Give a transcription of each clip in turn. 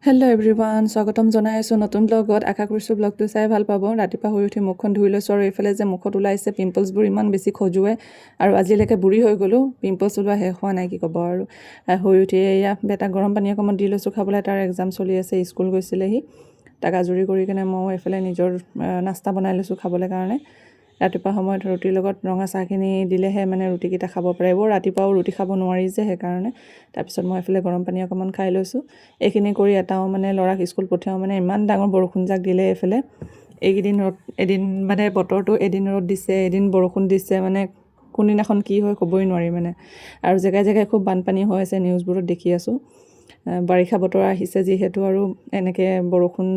Hello' everyone, স্বাগতম জনাই আছোঁ নতুন ব্লগত। আশা কৰিছোঁ ব্লগটো চাই ভাল পাব। ৰাতিপুৱা শুই উঠি মুখখন ধুই লৈছোঁ আৰু এইফালে যে মুখত ওলাইছে পিম্পলছবোৰ ইমান বেছি খজুৱাই আৰু আজিলৈকে বুঢ়ী হৈ গ'লোঁ, পিম্পলছ ওলোৱা শেষ হোৱা নাই, কি ক'ব আৰু। শুই উঠি এয়া বেটাক গৰম পানী অকণমান দি লৈছোঁ খাবলৈ, তাৰ এক্সাম চলি আছে, স্কুল গৈছিলেহি। তাক আজৰি কৰি কিনে মই এইফালে নিজৰ নাস্তা বনাই লৈছোঁ খাবলৈ কাৰণে। ৰাতিপুৱা সময়ত ৰুটিৰ লগত ৰঙা চাহখিনি দিলেহে মানে ৰুটিকেইটা খাব পাৰে। বৰ ৰাতিপুৱাও ৰুটি খাব নোৱাৰি যে, সেইকাৰণে। তাৰপিছত মই এইফালে গৰম পানী অকণমান খাই লৈছোঁ। এইখিনি কৰি এটাও মানে ল'ৰাক স্কুল পঠিয়াওঁ, মানে ইমান ডাঙৰ বৰষুণ জাক দিলে এইফালে। এইকেইদিন ৰ'দ, এদিন মানে বতৰটো এদিন ৰ'দ দিছে, এদিন বৰষুণ দিছে, মানে কোনদিনাখন কি হয় ক'বই নোৱাৰি মানে। আৰু জেগাই জেগাই খুব বানপানী হৈ আছে, নিউজবোৰত দেখি আছোঁ। বাৰিষা বতৰ আহিছে যিহেতু আৰু এনেকৈ বৰষুণ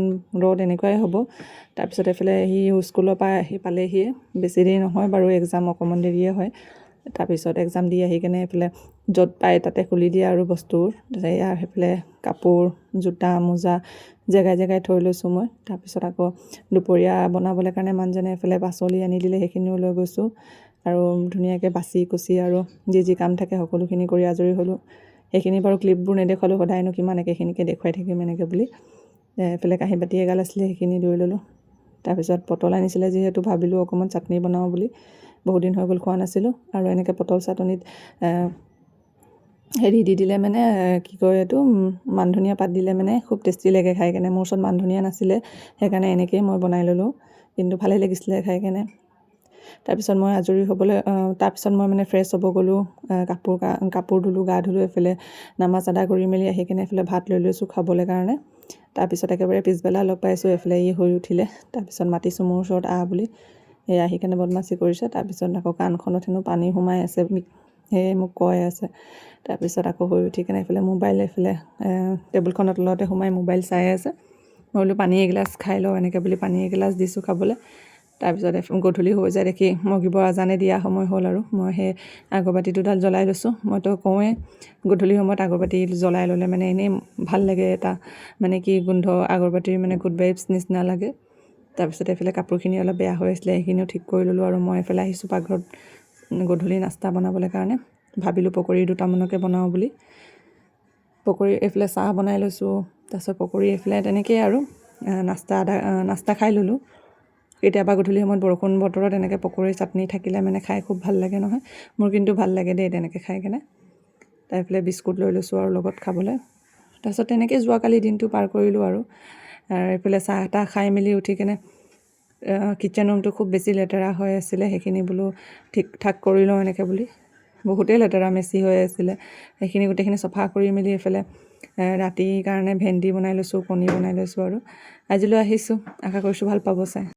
ৰ'দ এনেকুৱাই হ'ব। তাৰপিছত এইফালে সি স্কুলৰ পৰা আহি পালেহিয়ে, বেছি দেৰি নহয় বাৰু, এক্সাম অকণমান দেৰিয়ে হয়। তাৰপিছত এক্সাম দি আহি কেনে এইফালে য'ত পায় তাতে খুলি দিয়ে আৰু বস্তুবোৰ। এয়া সেইফালে কাপোৰ, জোতা, মোজা জেগাই জেগাই থৈ লৈছোঁ মই। তাৰপিছত আকৌ দুপৰীয়া বনাবলৈ কাৰণে মানুহজনে এইফালে পাচলি আনি দিলে, সেইখিনিও লৈ গৈছোঁ। আৰু ধুনীয়াকৈ বাচি কুচি আৰু যি কাম থাকে সকলোখিনি কৰি আজৰি হ'লোঁ। সেইখিনি বাৰু ক্লিপবোৰ নেদেখুৱালোঁ, সদায়নো কিমান একেখিনিকে দেখুৱাই থাকিম এনেকৈ বুলি। এইফালে কাঁহী বাতি এগাল আছিলে, সেইখিনি লৈ ল'লোঁ। তাৰপিছত পটল আনিছিলে যিহেতু ভাবিলোঁ অকণমান চাটনি বনাওঁ বুলি, বহুত দিন হৈ গ'ল খোৱা নাছিলোঁ। আৰু এনেকৈ পটল চাটনিত হেৰি দি দিলে মানে, কি কয় এইটো, মান ধনিয়া পাত দিলে মানে খুব টেষ্টি লাগে খাই কেনে। মোৰ ওচৰত মান ধনিয়া নাছিলে, সেইকাৰণে এনেকৈয়ে মই বনাই ল'লোঁ, কিন্তু ভালেই লাগিছিলে খাই কেনে। তাৰপিছত মই আজৰি হ'বলৈ, তাৰপিছত মই মানে ফ্ৰেছ হ'ব গ'লোঁ, কাপোৰ ধুলোঁ, গা ধুলোঁ। এইফালে নামাজ আদা কৰি মেলি আহি কেনে এইফালে ভাত লৈ লৈছোঁ খাবলৈ কাৰণে। তাৰপিছত একেবাৰে পিছবেলা লগ পাইছোঁ, এইফালে ই হৈ উঠিলে। তাৰপিছত মাতিছোঁ মোৰ ওচৰত আহ বুলি, এই আহি কেনে বদমাচি কৰিছে। তাৰপিছত আকৌ কাণখনত হেনো পানী সোমাই আছে, সেয়ে মোক কৈ আছে। তাৰপিছত আকৌ হৈ উঠি কেনে এইফালে মোবাইল, এইফালে টেবুলখনৰ তলতে সোমাই মোবাইল চাই আছে। মই বোলো পানী এগিলাচ খাই লওঁ, এনেকৈ বুলি পানী এগিলাচ দিছোঁ খাবলৈ। তাৰপিছত গধূলি হৈ যায় দেখি মগিবৰ আজানে দিয়া সময় হ'ল আৰু মই সেই আগৰবাতি দুডাল জ্বলাই লৈছোঁ। মইতো কওঁৱেই গধূলি সময়ত আগৰবাতি জ্বলাই ল'লে মানে এনেই ভাল লাগে, এটা মানে কি গোন্ধ, আগৰবাতিৰ মানে গুড ভাইবছ নিচিনা লাগে। তাৰপিছত এইফালে কাপোৰখিনি অলপ বেয়া হৈ আছিলে, সেইখিনিও ঠিক কৰি ল'লোঁ। আৰু মই এইফালে আহিছোঁ পাকঘৰত গধূলি নাস্তা বনাবলৈ কাৰণে। ভাবিলোঁ পকৰি দুটামানকে বনাওঁ বুলি। পকৰি এইফালে চাহ বনাই লৈছোঁ, তাৰপিছত পকৰি এইফালে তেনেকৈয়ে আৰু নাস্তা খাই ল'লোঁ। কেতিয়াবা গধূলি সময়ত বৰষুণ বতৰত এনেকৈ পকৰি চাটনি থাকিলে মানে খাই খুব ভাল লাগে নহয়। মোৰ কিন্তু ভাল লাগে দেই তেনেকৈ খাই কেনে। তাৰ এইফালে বিস্কুট লৈ লৈছোঁ আৰু লগত খাবলৈ। তাৰপিছত তেনেকৈ যোৱাকালি দিনটো পাৰ কৰিলোঁ আৰু এইফালে চাহ তাহ খাই মেলি উঠি কেনে কিটচেন ৰুমটো খুব বেছি লেতেৰা হৈ আছিলে, সেইখিনি বোলো ঠিক ঠাক কৰি লওঁ এনেকৈ বুলি। বহুতেই লেতেৰা মেচি হৈ আছিলে, সেইখিনি গোটেইখিনি চফা কৰি মেলি এইফালে ৰাতিৰ কাৰণে ভেন্দি বনাই লৈছোঁ, কণী বনাই লৈছোঁ। আৰু আজিলৈ আহিছোঁ, আশা কৰিছোঁ ভাল পাব চাই।